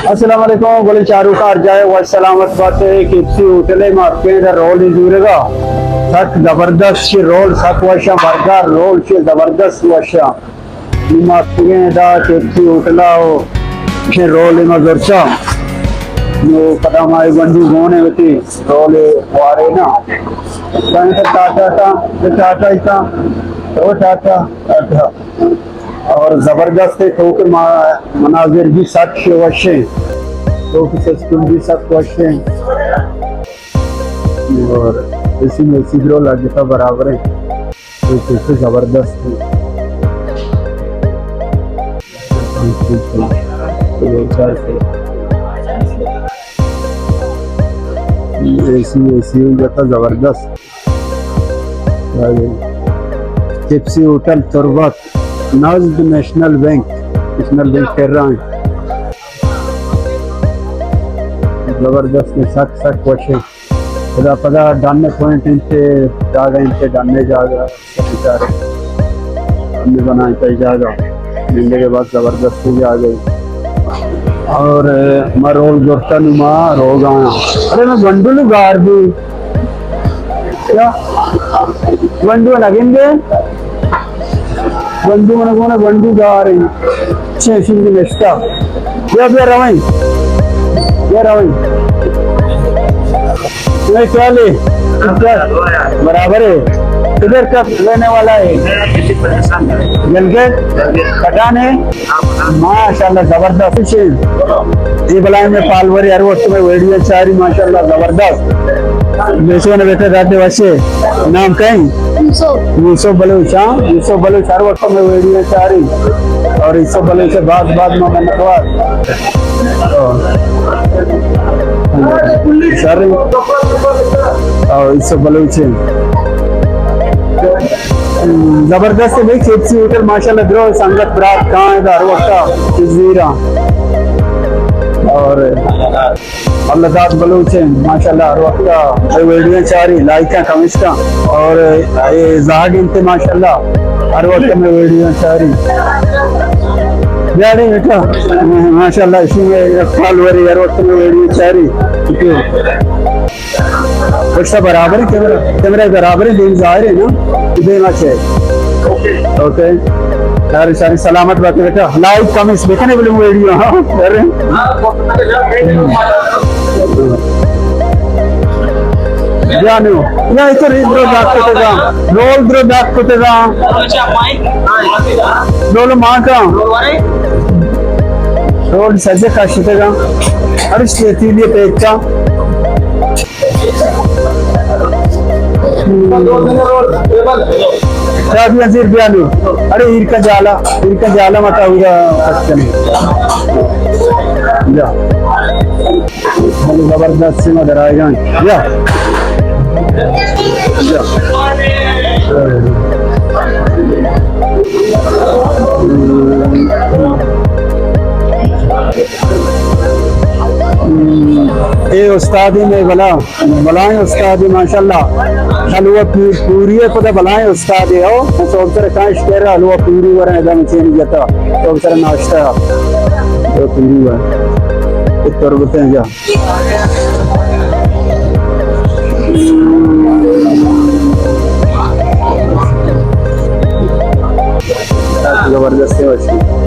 अस्सलाम वालेकुम बोले चारू कार जाए व सलामत बाते किसी होटल मार्केट रोल इजुरेगा सक जबरदस्त रोल सक वर्षा बर्गर रोल से जबरदस्त वर्षा मार्केट दा किसी होटला के रोल मगरचा नो पता माय बंदू गोने होती रोल वारे ना संत टाटा इता तो टाटा और जबरदस्त है तो मनाजिर भी सच वशे तो स्कूल भी सब वशे और इसी में सिगरो लगता बराबर है तो कैसे जबरदस्त है एसी जाता जबरदस्त चिप्सी होटल तुरबत नज़द नेशनल बैंक कर रहा है जबरदस्त सक सक वशे खुदा पता डालने पॉइंट इनसे डालने जागा बेचारे हमने बनाए कई जागा मिलने के बाद जबरदस्ती आ गई और मैं रोल गुर्ता नुमा रोग आया अरे मैं बंडू गार भी क्या बंडू लगेंगे बंडू मन को बंडू गा रही छे सिंह नेस्टा या रवई तुम्हें क्या ले बराबर है किधर कब लेने वाला है पठान है माशाल्लाह जबरदस्त ये बलाय में पालवरी यार वो तुम्हें वीडियो चारी माशाल्लाह जबरदस्त बेचो ने बेटे जाते वैसे नाम कहीं यूसुफ बलूच हर वक्त में वीडियो चारी और यूसुफ बलूच से बाद में मैंने कहा सर और यूसुफ बलूच जबरदस्त है भाई चिप्सी होटल माशाल्लाह ब्रो संगत बरात कहाँ है हर वक्त जीरा और अल्लाह बलूच है माशाल्लाह हर वक्त वीडियो चारी लाइक कमिश्ता और ये जहाग इनते माशाल्लाह हर वक्त में वीडियो चारी यानी बेटा माशाल्लाह इसमें फॉलोअर हर वक्त में वीडियो चारी कुछ बराबर है कैमरा बराबर है दिन जाहिर है ना देना चाहिए ओके यार सारी सलामत बात है बेटा लाइक कमेंट्स देखने वाले वीडियो हां कर रहे जानो या इधर ब्रो बात करते जा रोल ब्रो बात करते जा रोल मां का रोल सजे काशते जा अरे स्टेटिलिए पेज का नजीर बयालू अरे ईर का जाला मत आऊंगा जबरदस्त से मदर आएगा ये उस्तादी में बलाएं उस्तादी माशाल्लाह हलवा पूरी है पता बलाएं उस्तादी हो तो सर काश कह रहा हलवा पूरी वर एकदम चेंज जाता तो सर नाश्ता तो पूरी वर एक तो बोलते हैं क्या जबरदस्त है